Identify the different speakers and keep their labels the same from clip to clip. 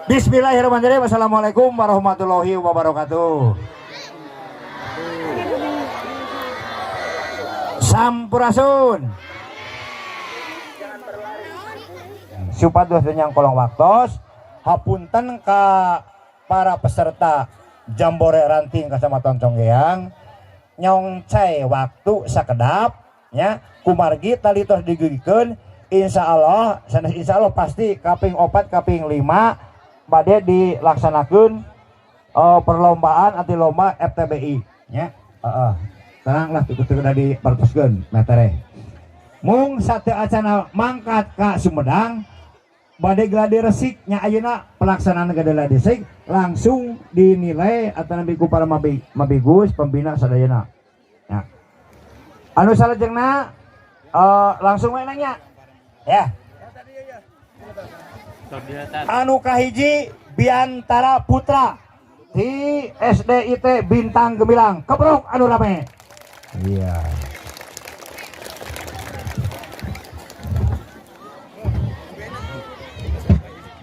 Speaker 1: Bismillahirrahmanirrahim. Assalamualaikum warahmatullahi wabarakatuh. Sampurasun. Supados yang kolong waktos. Hapunten ka para peserta Jambore Ranting Kecamatan Conggeang. Nyong cai waktu sakedap nya kumargi tali tos digigikeun insyaallah sanes insyaallah pasti kaping 4 kaping 5 bade dilaksanakeun perlombaan anti lomba FTBI nya tenang lah ikut di pertoskeun metere mung sateu acana mangkat ka Sumedang bade gladi resik nya ayeuna pelaksanaan gladi resik langsung dinilai atau nabi ku para mabigus pembina sadayana ya anu salajengna langsung we nanya ya anu kahiji Biantara Putra di SDIT Bintang Gemilang keprok anu rame iya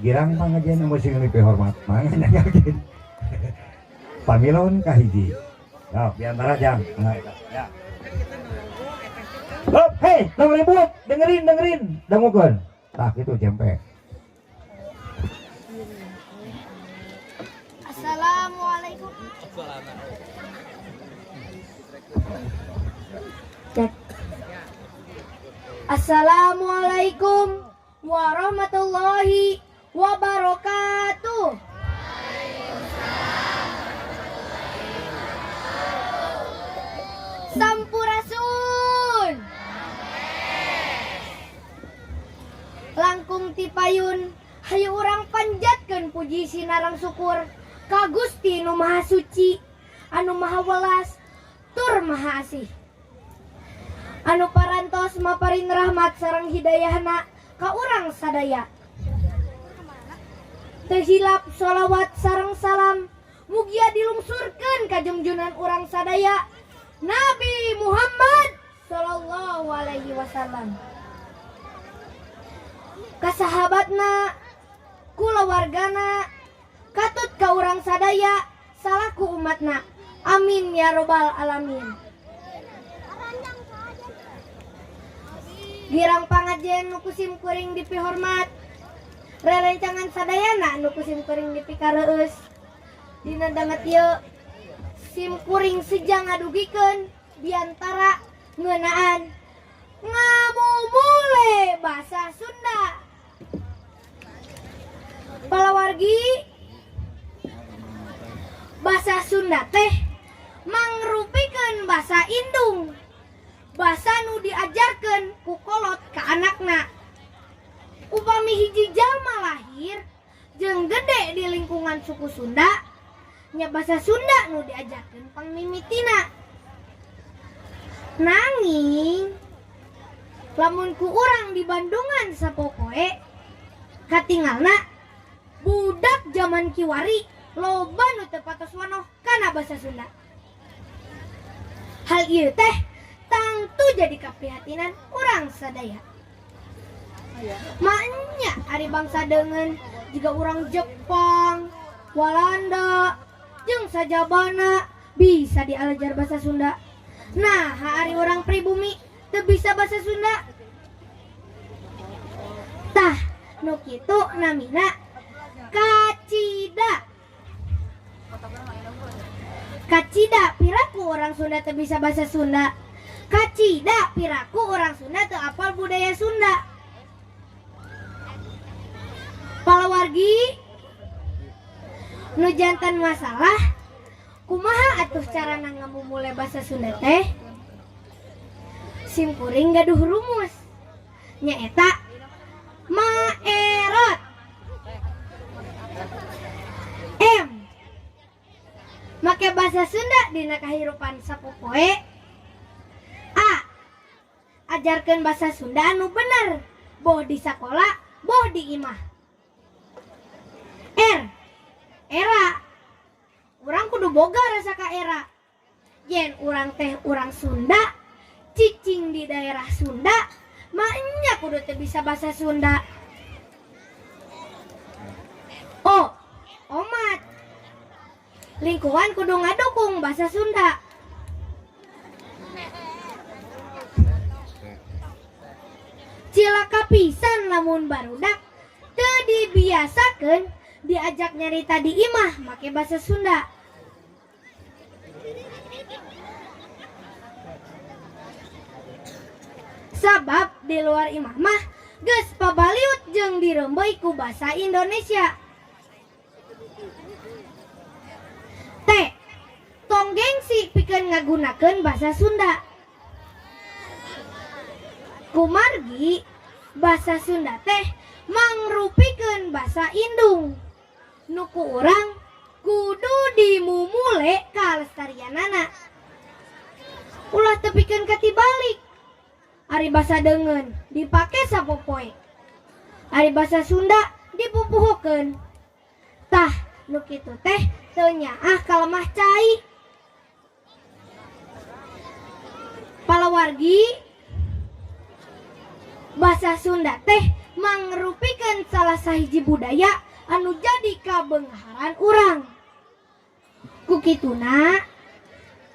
Speaker 1: girang pangajian emosi ngeuli hormat manganya yakin pamilon kahiji ya Biantara jang ya hei dengerin dangukeun tah kitu jempe.
Speaker 2: Assalamualaikum. Assalamualaikum warahmatullahi wabarakatuh. Sampurasun. Langkung tipayun hayu urang panjatkeun puji sinarang syukur ka Gusti nu Maha Suci anu Maha Welas tur Maha Asih anu parantos maparin rahmat sareng hidayahna ka urang sadaya. Teu hilap sholawat sareng salam mugia dilungsurkeun ka junjunan urang sadaya Nabi Muhammad sallallahu alaihi wasallam, ka sahabatna, kulawargana, katut ka urang sadaya salaku umatna. Amin ya robbal alamin. Girang pangajian nu kusim kuring dipihormat, rerencangan sadayana nu kusim kuring dipikareueus. Dina danget ieu sim kuring sejang ngadugikeun biantara ngeunaan ngamumule bahasa Sunda. Palawargi bahasa Sunda teh mangrupikeun bahasa indung, bahasa nu diajarkeun ku kolot ka anakna. Upami hiji jalma lahir jeung gede di lingkungan suku Sunda, nya bahasa Sunda nu diajarkeun pangmimitina. Nanging lamun ku urang di Bandungan sapopoe katingalna budak zaman kiwari loba nu teu patos wanoh kana basa Sunda. Hal ieu teh tangtu jadi kaprihatinan urang sadaya. Maknya ari bangsa deungeun jiga urang Jepang, Walanda, jeung sajabana bisa dialajar basa Sunda. Nah, hari urang pribumi teu bisa basa Sunda. Tah, nu kitu namina kacida. Kacida piraku orang Sunda teu bisa bahasa Sunda. Kacida piraku orang Sunda teu apal budaya Sunda. Palawargi nu jantan masalah kumaha atuh carana ngamumule bahasa Sunda teh? Sim kuring gaduh rumus. Nyaeta maerot. Make bahasa Sunda dina kahirupan sapopoe. A. Ajarkeun bahasa Sunda anu bener, boh di sakola, boh di imah. R. Era. Urang kudu boga rasa ka era. Yen urang teh urang Sunda, cicing di daerah Sunda, maknya kudu teu bisa bahasa Sunda. O. lingkungan kudu ngadukung bahasa Sunda. Cilaka pisan lamun barudak teu dibiasakeun diajak nyarita di imah make bahasa Sunda. Sabab di luar imah mah geus pabaliut jeung dirembeuy ku basa Indonesia. Teh, tong gengsi pikeun ngagunakeun basa Sunda. Kumargi basa Sunda teh mangrupikeun basa indung. Nuku urang kudu dimumule kalestarianana. Ulah tepikeun katibalik. Ari basa deungeun dipake sapopoe. Ari basa Sunda dipupuhkeun. Tah, nu kitu teh teu nyaah kalemah cai. Palawargi, basa Sunda teh mangrupikeun salah sahiji budaya anu jadi kabeungharan urang. Ku kituna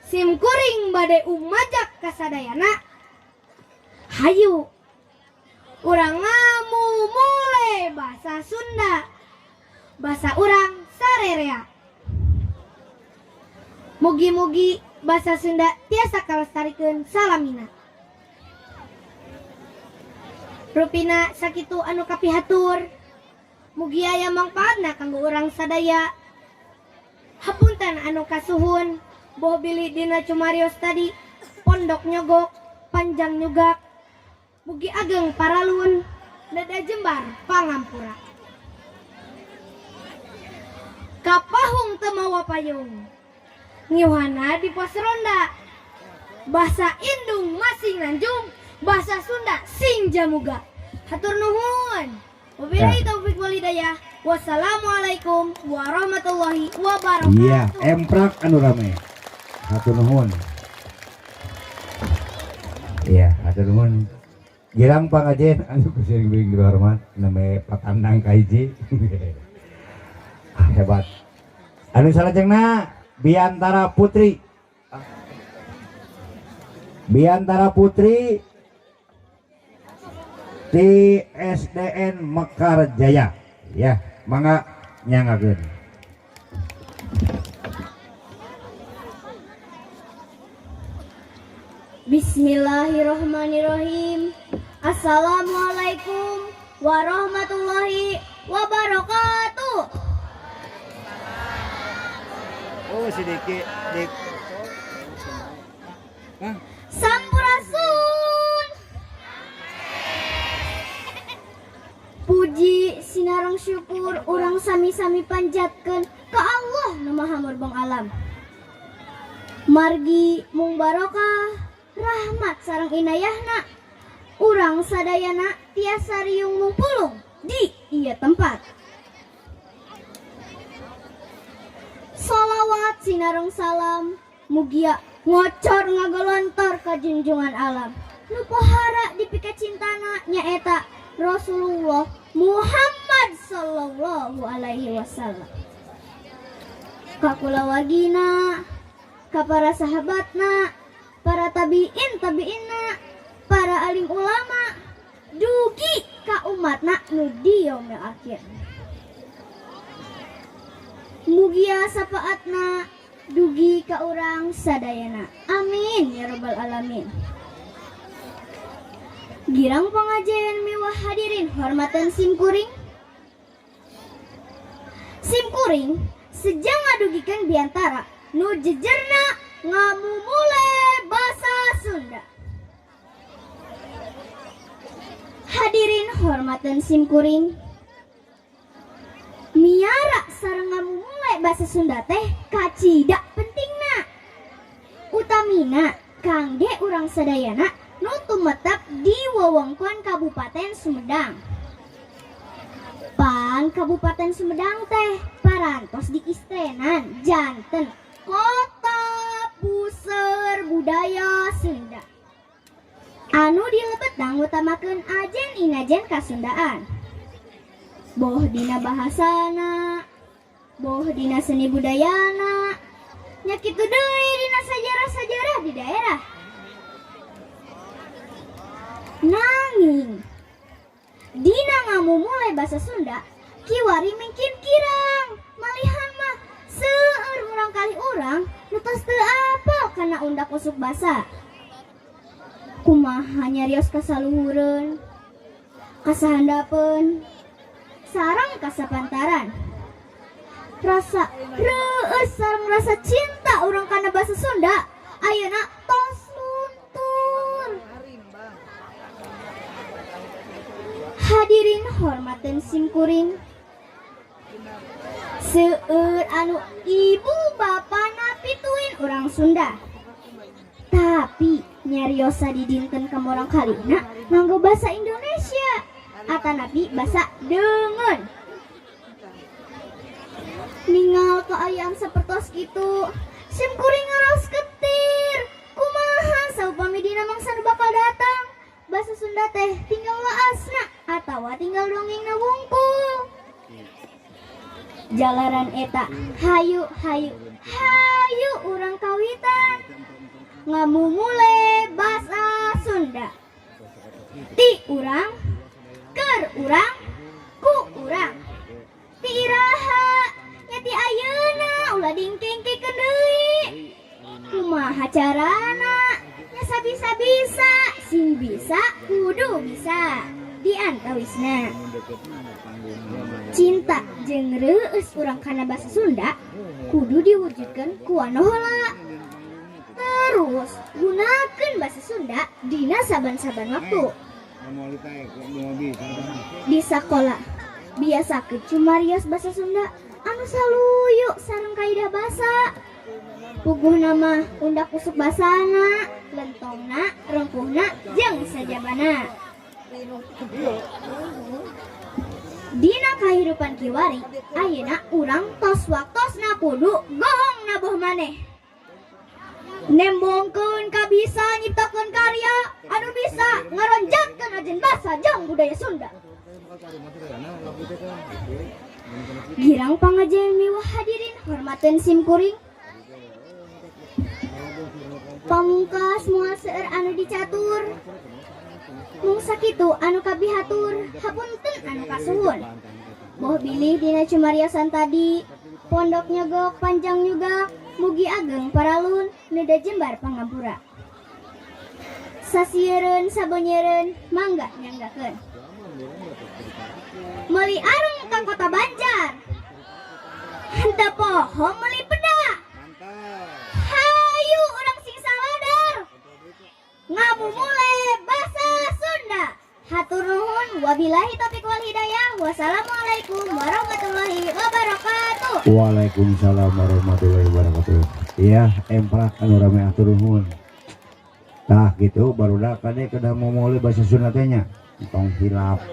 Speaker 2: simkuring bade umajak kasadayana. Hayu urang ngamumule basa Sunda. Basa urang sarerea. Mugi-mugi basa Sunda tiasa kalestarikeun salamina. Rupina sakitu anu kapihatur. Mugi aya mangpaatna kanggo urang sadaya. Hapunten anu kasuhun, boh bili dina cumarios tadi, pondok nyogok, panjang nyugak. Mugi ageng paralun, dada jembar pangampura. Kapahung temawa payung, ngiuhana di pos ronda. Basa indung masing nanjung, basa Sunda sing jamuga. Hatur nuhun. Wabillahi taufik wal hidayah. Wassalamualaikum warahmatullahi wabarakatuh.
Speaker 1: Iya, emprak anu rame. Hatur nuhun. Iya, hatur nuhun. Girang pangajen anu kusing bing hormat name patandang kahiji. Hebat. Anu salajengna Biantara Putri. Biantara Putri di SDN Mekar Jaya. Ya, mangga nyangakeun.
Speaker 2: Bismillahirrahmanirrahim. Assalamualaikum warahmatullahi wabarakatuh.
Speaker 1: Oh, sedikit dik.
Speaker 2: Sampurasun. Puji sinareng syukur urang sami-sami panjatkeun ka Allah nu Maha Murbeng alam. Margi mung barokah rahmat sareng inayahna urang sadayana tiasa riung mumpulung di ieu tempat. Salawat sinareng salam mugia ngocor ngagolontor ka junjungan alam nu pohara dipika cintana nyaeta Rasulullah Muhammad sallallahu alaihi wasallam. Ka kulawargina, ka para sahabatna, para tabi'inna, para alim ulama, dugi ka umatna nu di yaumil akhir. Mugia sapaatna dugi ka urang sadayana. Amin ya rabbal alamin. Girang pangajian miwah hadirin hormatan simkuring. Simkuring sejang ngadugikeun biantara nu jejerna ngamumule basa Sunda. Hadirin hormatan simkuring, miara sareng ngamumule basa Sunda teh kacida pentingna. Utamina kangge urang sadayana nu tumetep di wewengkon Kabupaten Sumedang. Pan Kabupaten Sumedang teh parantos diistenan janten kota puseur budaya Sunda. Anu dilebetang ngutamakeun ajen inajen kasundaan. Boh dina bahasana, boh dina seni budayana, nya kitu deui dina sajarah-sajarah di daerah. Nanging dina ngamumule basa Sunda kiwari mungkin kirang malihan mah seueur urang kali urang nu tos teu apal kana undak usuk basa. Kumaha nyarios kasaluhureun, kasahandapeun, sareng kasapantaran. Rasa reueus sareng rasa cinta urang kana basa Sunda ayeuna tos luntur. Hadirin hormaten simkuring, seueur anu ibu bapana pituin urang Sunda, tapi nyariosa didinten ka urang kalina nganggo basa Indonesia atanapi basa Deungeun. Ningal keayaan sapertos kitu simkuring ngaraos ketir kumaha saupami dina mangsa nu bakal datang basa Sunda teh tinggal waasna atawa tinggal dongengna wungkul. Jalaran eta hayu urang kawitan ngamumule basa Sunda. Ti urang, keur urang, ku urang. Ti iraha, nya ti ayeuna ulah dingkengkeun deui. Kumaha carana? Nya sabisa-bisa, sing bisa kudu bisa. Diantawisna cinta jeung reueus urang kana basa Sunda kudu diwujudkeun ku anu heula. Terus gunakeun basa Sunda dina saban-saban waktu. Di sakola biasakeun cumarios basa Sunda anu saluyu sareng kaidah basa. Puguhna mah undak usuk basana, lentongna, rengkuhna jeung sajabana. Dina kahirupan kiwari ayeuna urang tos waktosna kudu gohong nabuh maneh. Nembongkeun ka bisa nyiptakeun karya anu bisa ngaronjatkeun ajen basa jeung budaya Sunda. Girang pangajian miwah hadirin hormateun simkuring. Pamungkas moal seueur anu dicatur. Mung sakitu anu kabihatur hapunten anu kasuhun. Boh bilih dina cumariosan tadi pondok nyogok panjang nyugak mugi ageng paralun neda jembar pangampura. Sasiereun sabonyereun mangga nyanggakeun. Meuli arung ka kota Banjar. Henteu poho meuli peda. Hayu urang sing saladar. Ngamumule basa Sunda. Hatur nuhun wabillahi taufiq wal hidayah. Wassalamualaikum warahmatullahi wabarakatuh.
Speaker 1: Waalaikumsalam warahmatullahi wabarakatuh. Iya, emprak anu rame atur nuhun. Tah gitu barudak kade kada mau mulai bahasa Sunda teh nya. Tong hilap.